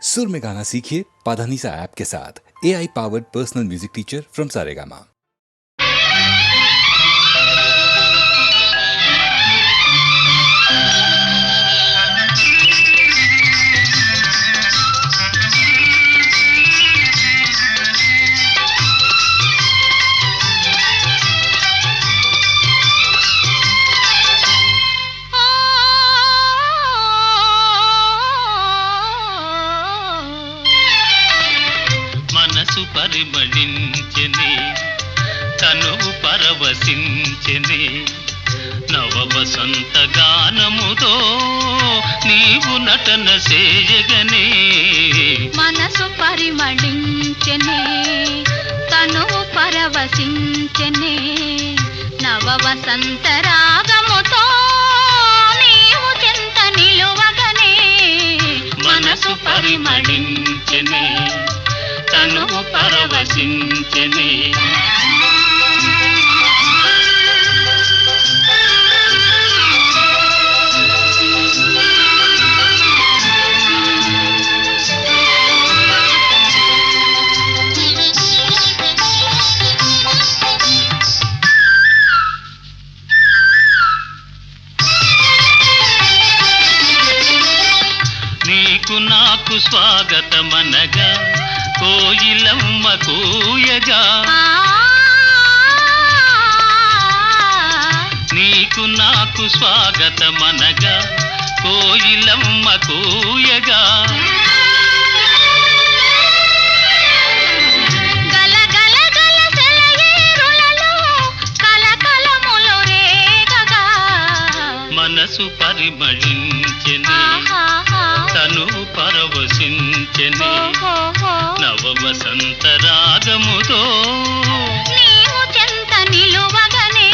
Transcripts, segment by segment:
सुर में गाना सीखिए पाधानीसा ऐप के साथ। AI powered personal music teacher from Saregama. మనసు పరిమళించెని తనువు పరవశించెని నవ వసంత గానముతో నీవు నటన చేయగనే మనసు పరిమళించెని తనువు పరవశించెని నవ వసంత రాగముతో నీవు చెంత నిలువగనే మనసు పరిమళించెని తనువు పరవశించెని నీకు నాకు స్వాగతమనగా కోయిలమ్మ కూయగా నీకు నాకు స్వాగతమనగా కోయిలమ్మ కూయగా గల గల గల సెలయేరులలో కలకలములు రేగగా మనసు పరిమళించెని తను పరవశించెని నవ వసంత రాగముతో నీవు చెంత నిలువగనే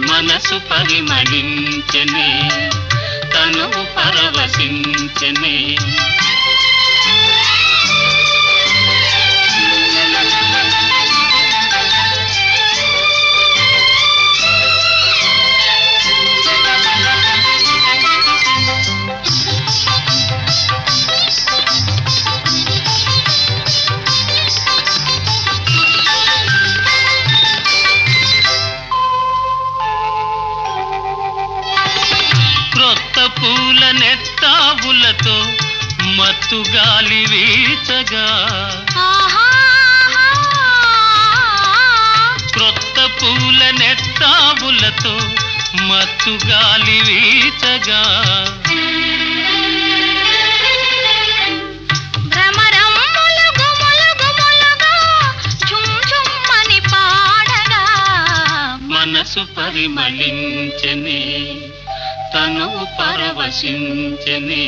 మనసు పరిమళించెని తను పరవశించెని క్రొత్త పూల నెత్తావులతో మత్తు గాలి వీచగా క్రొత్త పూల నెత్తావులతో మత్తు గాలి వీచగా భ్రమరమ్ములు గుములు గుములుగా ఝుమ్ ఝుమ్మని పాడగా మనసు పరిమళించెని తను పరవశించెని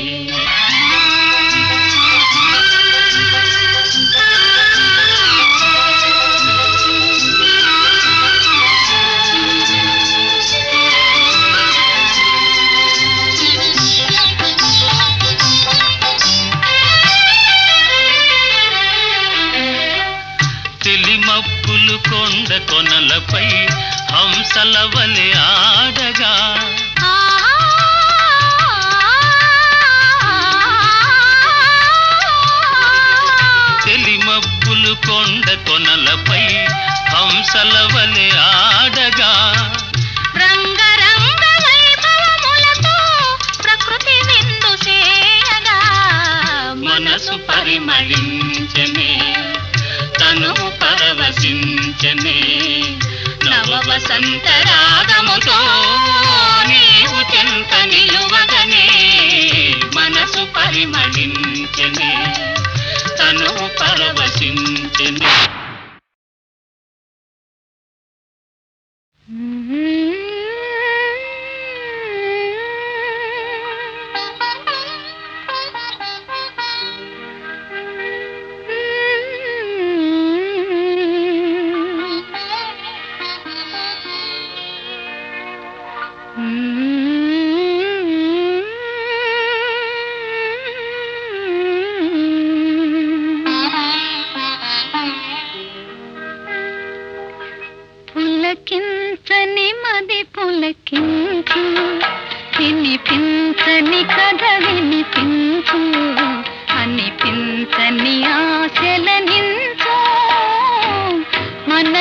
తెలిమప్పులు కొండ కొనలపై హంసల వలె ఆడగా తెలిమప్పులు కొండ కొనలపై హంసల వలె ఆడగా రంగరంగ వైభవములతో ప్రకృతి విందు చేయగా మనసు పరిమళించెని తను పరవశించెని నవ వసంత రాగముతో నీవు చెంత నిలువగనే మనసు పరిమళించెని తను పరవశించెని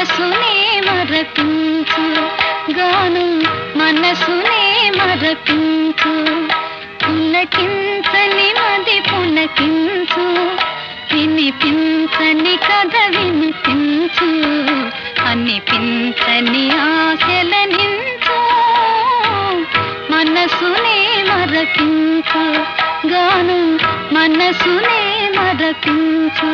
మనసునే మరపించు గానం మనసునే మరపించు పులకించని మది పులకించు వినిపించని కథ వినిపించు అనిపించని ఆశలనించు మనసునే మరపించు గానం మనసునే మరపించు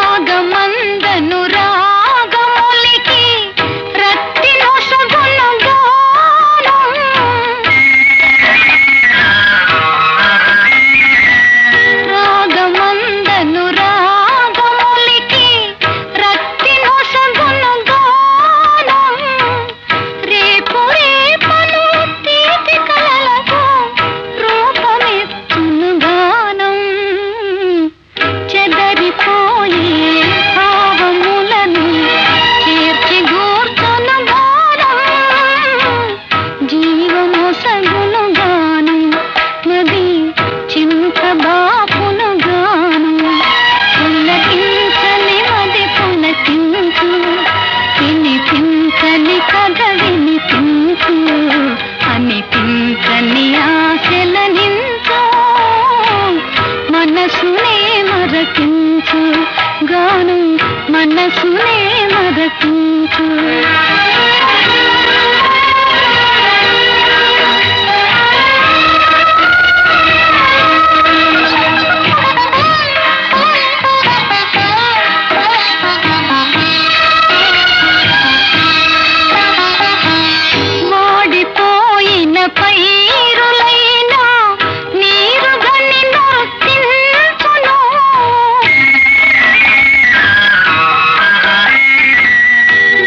రాగమందను రాగములికి రత్తిలో శుభను గానం రాగమందను రాగములికి రత్తిలో శుభను గానం రేపు రేపను తీపి కలలకు రూపమెత్తును గానం చెదరిపోయే భావములను చేర్చి గూర్చును గానం జీవమొసగును గానం నది చింత బాపును గానం పులకించని మది పులకించు వినిపించని కథ వినిపించు అనిపించని ఆశలనించు మనసునే మరపించు గానం మనసునే మరపించు వాడిపోయిన పైరులైనా నీరుగని నర్తించును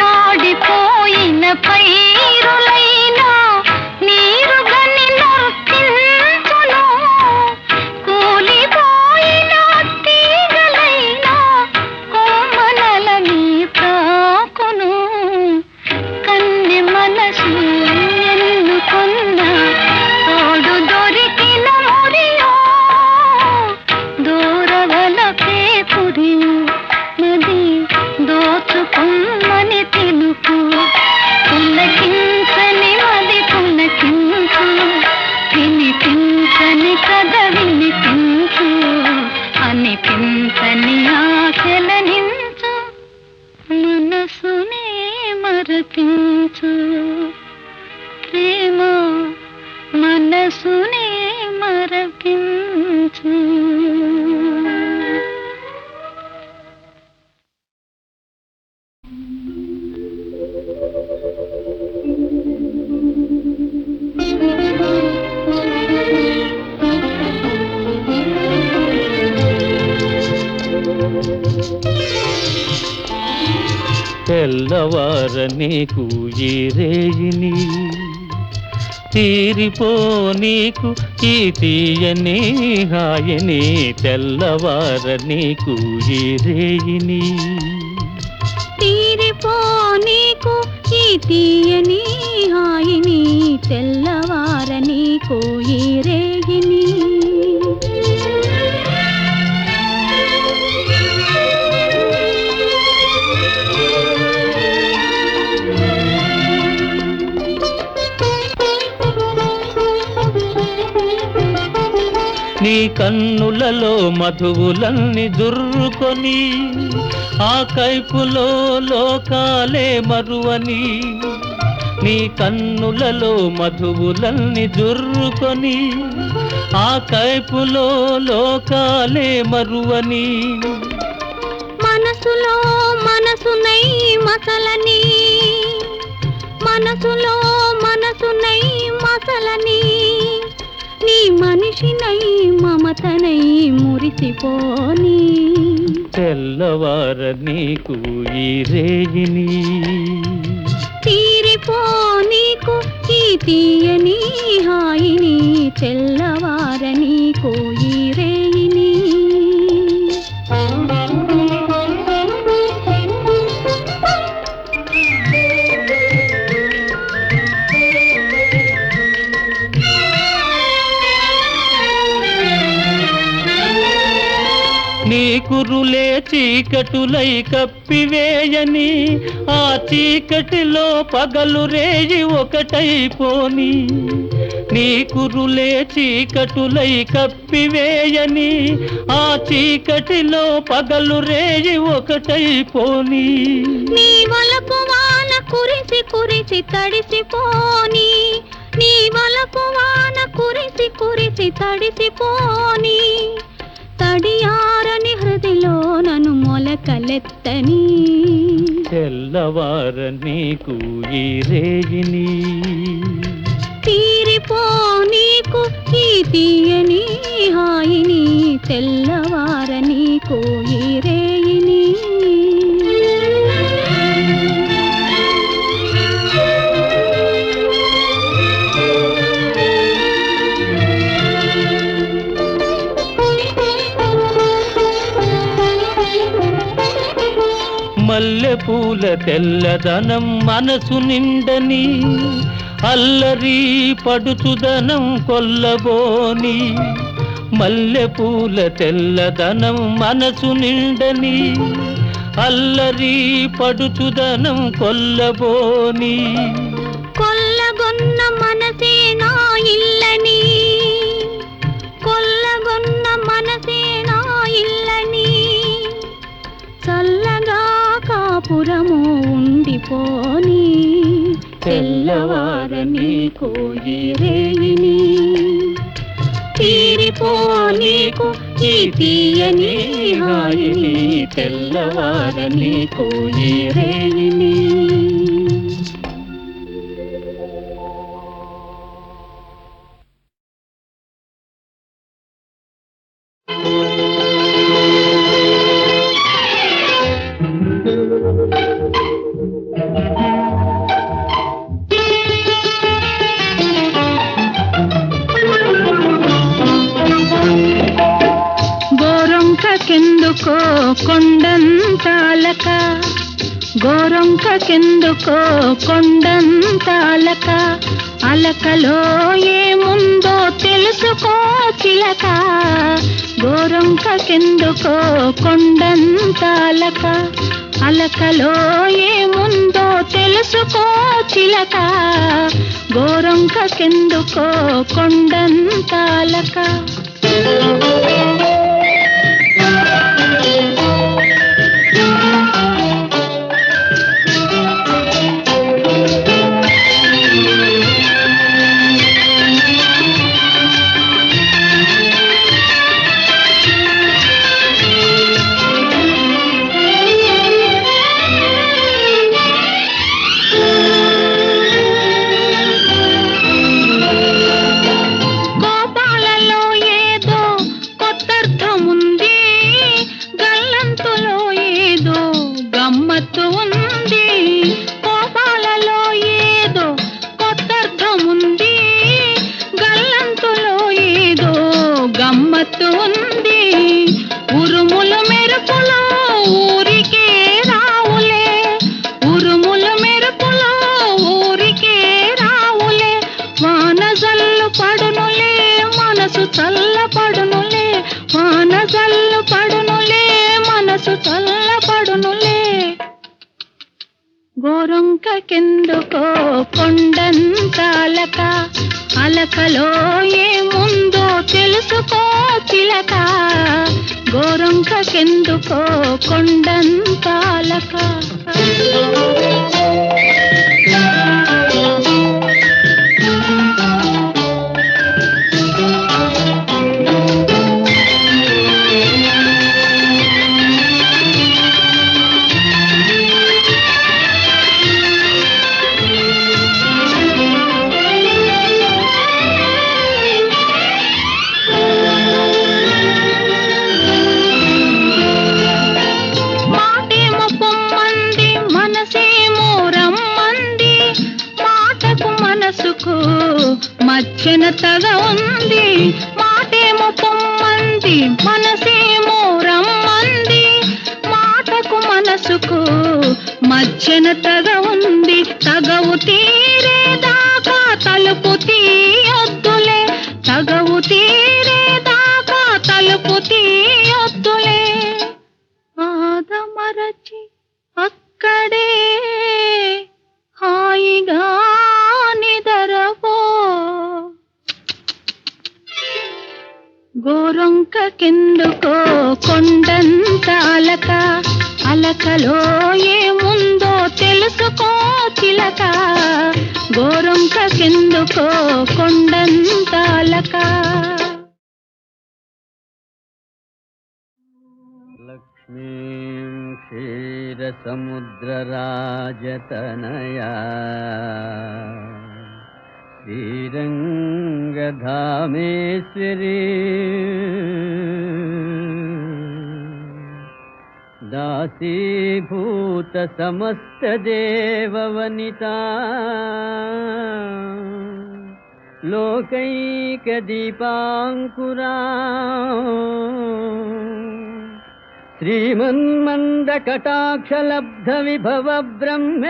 వాడిపోయిన పైరులైనా నీరుగని నర్తించును కూలిపోయిన తీగలైనా కొమ్మనలని తాకును కన్నె మనసు ఎన్నుకున్న తోడు దొరికిన మురియో దూరవలపే పురియు నది దోచుకుమ్మని తెలుపు పులకించని మది పులకించు వినిపించని కథ వినిపించు అనిపించని ఆశలనించు మనసునే మరపించు ప్రేమ మనసునే మరపించు తెల్లవార నీకు ఈ రేయిని తీరిపో నీకు ఈ తీయని హాయని తెల్లవార నీకు ఈ రేయిని తీరిపో నీకు ఈ తీయని హాయిని తెల్లవార నీకు ఈ రేగిని నీ కన్నులలో మధువులన్నీ దుర్రుకొని ఆ కైపులో లోకాలే మరువని నీ కన్నులలో మధువులన్నీ దుర్రుకొని ఆ కైపులో లోకాలే మరువని మనసులో మనసునై మసలని మనసులో మనసునై మసలని నీ మనిషినై మమతనై మురిసిపోని తెల్లవార నీకు ఈ రేగిని తీరిపో నీకు ఈ తీయని హాయిని తెల్లవార నీకు ఈ రేయిని కురులే చీకటులై కప్పివేయని, ఆ చీకటిలో పగలు రేయి ఒకటైపోని. నీ కురులే చీకటులై కప్పివేయని, ఆ చీకటిలో పగలు రేయి ఒకటైపోని. నీ వలపు వాన కురిసి కురిసి తడిసిపోని, నీ వలపు వాన కురిసి కురిసి తడిసిపోని. తడియారని హృదిలో నన్ను మొలకలెత్తని, తెల్లవార నీకు ఈ రేయిని. తీరిపో నీకు ఈ తీయని హాయిని, తెల్లవార నీకు ఈ రేయిని. మల్లెపూల తెల్లదనం మనసు నిండని, అల్లరి పడుచుదనం కొల్లబోని. మల్లెపూల తెల్లదనం మనసు నిండని, అల్లరి పడుచుదనం కొల్లబోని. కొల్లగొన్న మనసే నా ఇల్లని, కొల్లగొన్న మనసే నా ఇల్లని. చల్లగా కాపురము ఉండిపోని, తెల్లవార నీకు ఈ రేయిని. తీరిపో నీకు ఈ తీయని హాయిని, తెల్లవార నీకు ఈ రేయిని. గోరొంకకెందుకో కొండంతాలక, గోరొంకకెందుకో కొండంతాలక. అలకలో ఏముందో తెలుసుకో చిలక, గోరొంకకెందుకో కొండంతాలక. అలకలో ఏముందో తెలుసుకో చిలక, గోరొంకకెందుకో కొండంతాలక. గోరొంకకెందుకో కొండంతాలక, అలకలో ఏముందో తెలుసుకో చిలక, గోరొంకకెందుకో కొండంతాలక. మచ్చనతగా ఉంది మాటేమో పొమ్మంది, మనసేమో రమ్మంది. మాటకు మనసుకు మచ్చనతగా ఉంది, తగవు తీరేదాకా తలుపు తీయొద్దులే, తగవు తీరేదాకా తలుపు తీయొద్దులే. గోరొంకకెందుకో కొండంత అలక, అలకలో ఏముందో తెలుసుకో చిలక. గోరొంకకెందుకో కొండంత అలక. లక్ష్మీం క్షీరసముద్రరాజతనయా శ్రీరంగధామేశ్వరీ దాసీభూత సమస్తదేవవనితా లోకైకదీపాంకురా శ్రీమన్మందకటాక్షలబ్ధ విభవ బ్రహ్మేంద్ర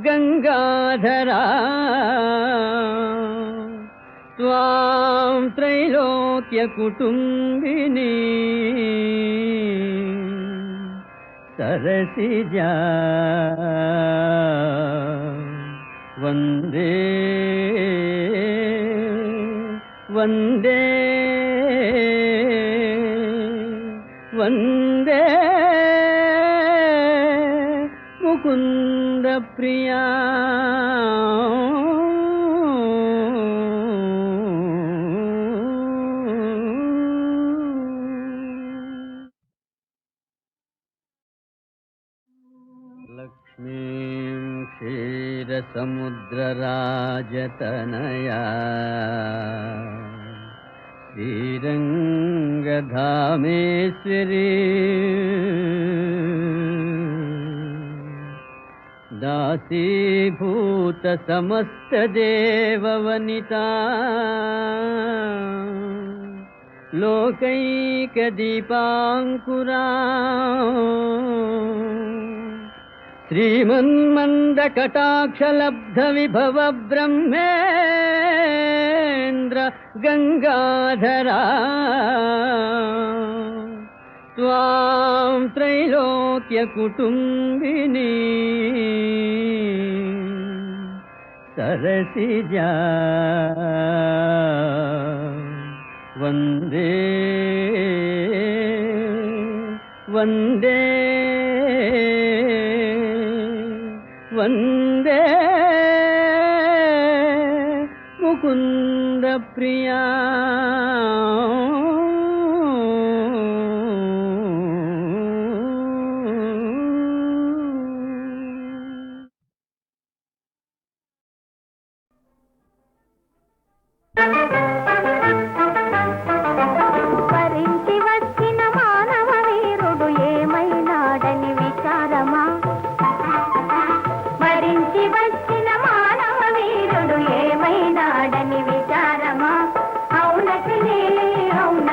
గంగాధరా త్వాం త్రైలోక్య కుటుంబిని సరసిజా వందే వందే వందే ముకుంద ప్రియా. లక్ష్మీం క్షీరసముద్రరాజతనయా శ్రీరంగధామేశ్వరీ దాసీభూత సమస్తదేవవనితా లోకైకదీపాంకురా శ్రీమన్మందకటాక్షలబ్ధ విభవ బ్రహ్మేంద్ర గంగాధరా త్వాం త్రైలోక్య కుటుంబిని సరసిజా వందే వందే వందే ముకుంద ప్రియా. వరించి వచ్చిన మానవ వీరుడు ఏమైనాడని విచారమా, వరించి వచ్చిన మానవ వీరుడు ఏమైనాడని విచారమా. అవునటినే అవును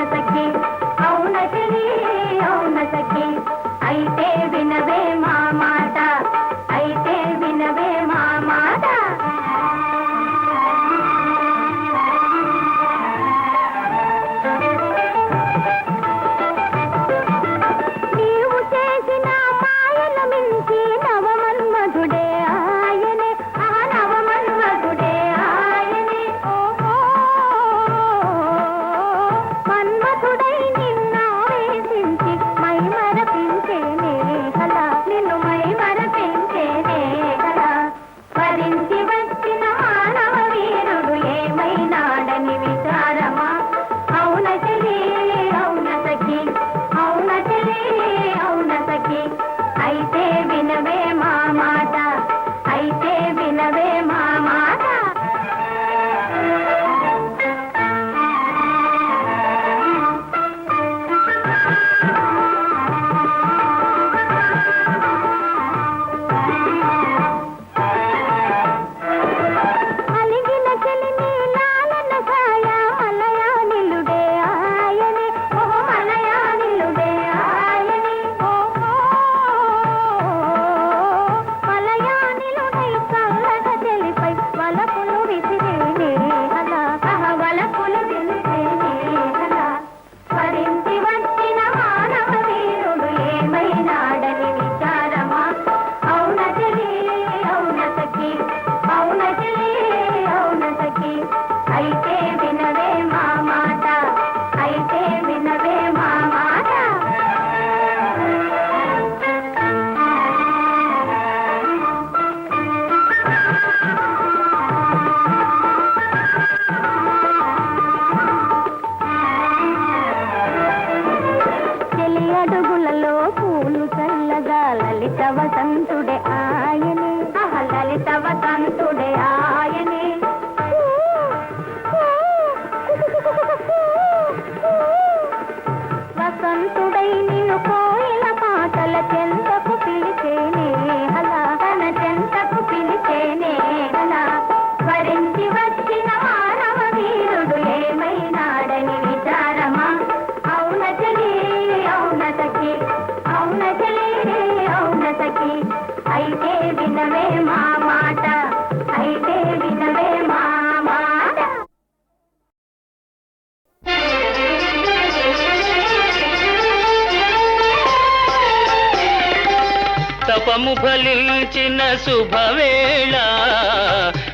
తపము ఫలించిన శుభవేళ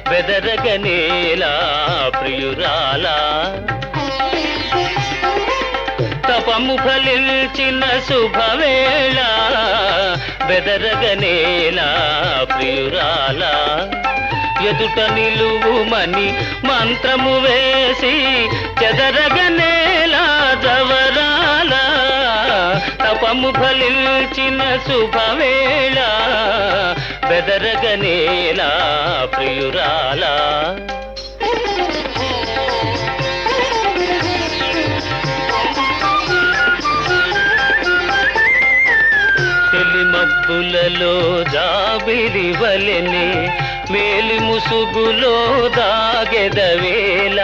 బెదరగనేలా ప్రియురాలా తపము ఫలించిన శుభవేళ బెదరగనేలా ప్రియురాలా ఎదుట నిలువుమని మంత్రము వేసి చెదరగనేలా జవరాల తపము ఫలించిన శుభవేళ బెదరగనేలా ప్రియురాలా మబ్బులలో జాబిలి వలెనే మేలి ముసుగులో దాగెదవేళ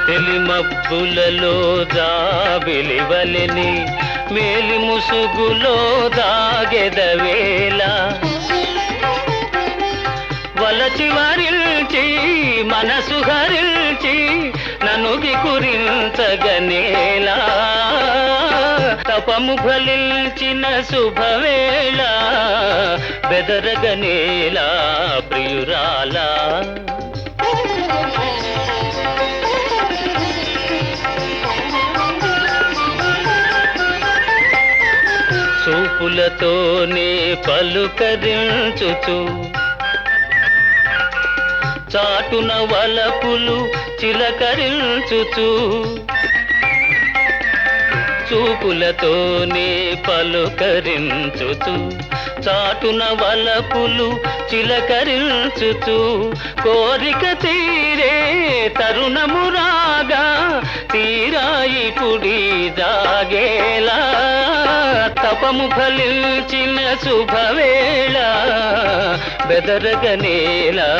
తెలి మబ్బులలో జాబిలి వలెనే మేలి ముసుగులో దాగెదవేళ వలచి వరిల్చి మనసు హరిల్చి ననుగి కురించగనేలా తపము ఫలించిన శుభవేళ బెదరగనేలా ప్రియురాలా చూపులతోనే పలుకరించుచు చాటున వలపులు చిలకరించుచు చూపులతోనే పలుకరించుచు చాటున వలపులు చిలకరించుచు కోరిక తీరే తరుణము రాగా తీరాయి పుడి జాగేలా తపము ఫలించిన శుభవేళ బెదరగనేలా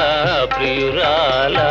ప్రియురాలా